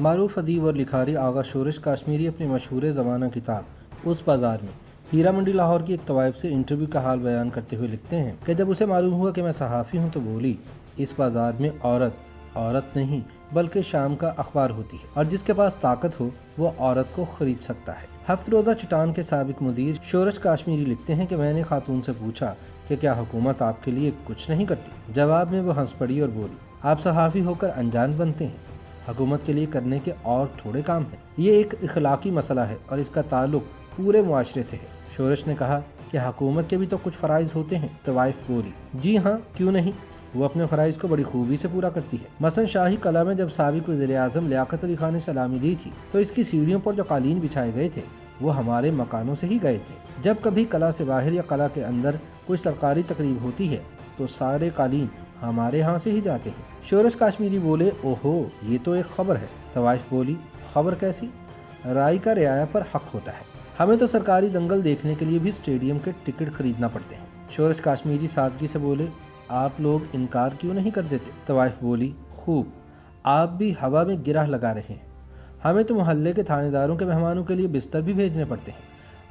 मारूफ अदीब और लिखारी आगा शोरश काश्मीरी अपनी मशहूर ज़माना किताब उस बाज़ार में हीरा मंडी लाहौर की एक तवाइफ से इंटरव्यू का हाल बयान करते हुए लिखते हैं कि जब उसे मालूम हुआ कि मैं सहाफ़ी हूँ तो बोली, इस बाज़ार में औरत नहीं बल्कि शाम का अखबार होती है और जिसके पास ताकत हो वो औरत को खरीद सकता है। हफ्त रोज़ा चटान के साबिक मुदीर शोरश काश्मीरी लिखते हैं कि मैंने खातून से पूछा कि क्या हुकूमत आपके लिए कुछ नहीं करती। जवाब में वो हंस पड़ी और बोली, आप सहाफ़ी होकर अनजान बनते हैं, हुकूमत के लिए करने के और थोड़े काम हैं। ये एक इखलाकी मसला है और इसका ताल्लुक पूरे मुआशरे से है। शोरश ने कहा कि हुकूमत के भी तो कुछ फ़राइज़ होते हैं। तवाइफ बोली, जी हाँ, क्यों नहीं, वो अपने फ़राइज़ को बड़ी खूबी से पूरा करती है। मसलन शाही कला में जब साबिक वज़ीर-ए-आज़म लियाकत अली खान ने सलामी दी थी तो इसकी सीढ़ियों पर जो कालीन बिछाए गए थे वो हमारे मकानों से ही गए थे। जब कभी कला से बाहर या कला के अंदर कोई सरकारी तकरीब होती है तो सारे कालीन हमारे यहाँ से ही जाते हैं। शोरश काश्मीरी बोले, ओहो, ये तो एक खबर है। तवाइफ बोली, खबर कैसी? राय का रियाया पर हक होता है, हमें तो सरकारी दंगल देखने के लिए भी स्टेडियम के टिकट खरीदना पड़ते हैं। शोरश काश्मीरी सादगी से बोले, आप लोग इनकार क्यों नहीं कर देते? तवाइफ बोली, खूब, आप भी हवा में गिरह लगा रहे हैं, हमें तो मोहल्ले के थानेदारों के मेहमानों के लिए बिस्तर भी भेजने पड़ते हैं।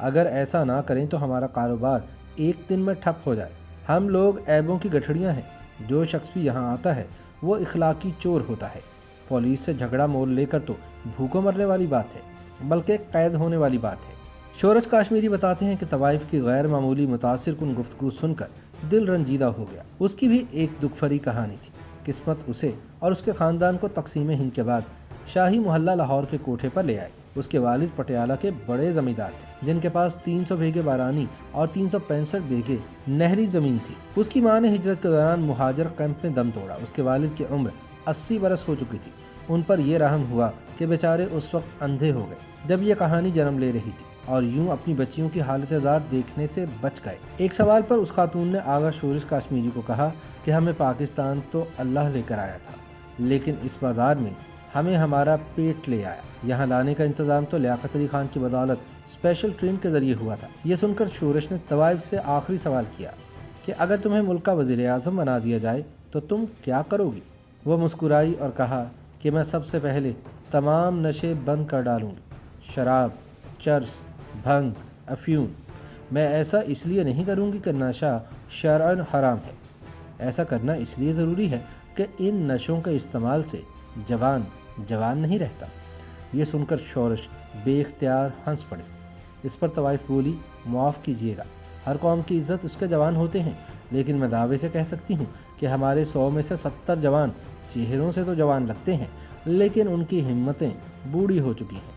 अगर ऐसा ना करें तो हमारा कारोबार एक दिन में ठप हो जाए। हम लोग ऐबों की गठड़ियाँ हैं, जो शख्स भी यहाँ आता है वो इखलाकी चोर होता है। पुलिस से झगड़ा मोल लेकर तो भूखों मरने वाली बात है, बल्कि कैद होने वाली बात है। शोरश काश्मीरी बताते हैं कि तवाइफ की गैर मामूली मुतासिर कुन गुफ्तगू सुनकर दिल रंजीदा हो गया। उसकी भी एक दुख भरी कहानी थी। किस्मत उसे और उसके ख़ानदान को तकसीम हिंद के बाद शाही मोहल्ला लाहौर के कोठे पर ले आए। उसके वालिद पटियाला के बड़े ज़मींदार थे जिनके पास 300 बीघे बारानी और 365 बीघे नहरी ज़मीन थी। उसकी माँ ने हिजरत के दौरान मुहाजिर कैंप में दम तोड़ा। उसके वालिद की उम्र 80 बरस हो चुकी थी। उन पर यह रहम हुआ कि बेचारे उस वक्त अंधे हो गए जब ये कहानी जन्म ले रही थी और यूं अपनी बच्चियों की हालत ज़ार देखने से बच गए। एक सवाल पर उस खातून ने आगा शोरश काश्मीरी को कहा कि हमें पाकिस्तान तो अल्लाह लेकर आया था, लेकिन इस बाज़ार में हमें हमारा पेट ले आया। यहाँ लाने का इंतज़ाम तो लियाकत अली खान की बदौलत स्पेशल ट्रेन के ज़रिए हुआ था। ये सुनकर शोरश ने तवाइफ से आखिरी सवाल किया कि अगर तुम्हें मुल्क का वज़ीर-ए-आज़म बना दिया जाए तो तुम क्या करोगी? वो मुस्कुराई और कहा कि मैं सबसे पहले तमाम नशे बंद कर डालूंगी, शराब, चर्स, भंग, अफ्यूम। मैं ऐसा इसलिए नहीं करूंगी कि नशा शरअन हराम है, ऐसा करना इसलिए ज़रूरी है कि इन नशों के इस्तेमाल से जवान नहीं रहता। ये सुनकर शोरश बेख्तियार हंस पड़े। इस पर तवाइफ बोली, माफ़ कीजिएगा, हर कौम की इज़्ज़त उसके जवान होते हैं, लेकिन मैं दावे से कह सकती हूँ कि हमारे 100 में से 70 जवान चेहरों से तो जवान लगते हैं, लेकिन उनकी हिम्मतें बूढ़ी हो चुकी हैं।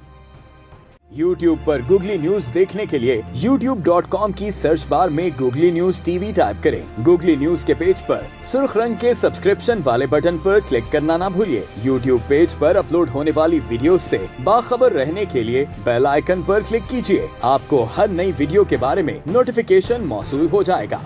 YouTube पर गूगली न्यूज देखने के लिए youtube.com की सर्च बार में गूगली न्यूज टीवी टाइप करें। गूगली न्यूज के पेज पर सुर्ख रंग के सब्सक्रिप्शन वाले बटन पर क्लिक करना ना भूलिए। YouTube पेज पर अपलोड होने वाली वीडियोस से बाखबर रहने के लिए बेल आइकन पर क्लिक कीजिए। आपको हर नई वीडियो के बारे में नोटिफिकेशन मौसूल हो जाएगा।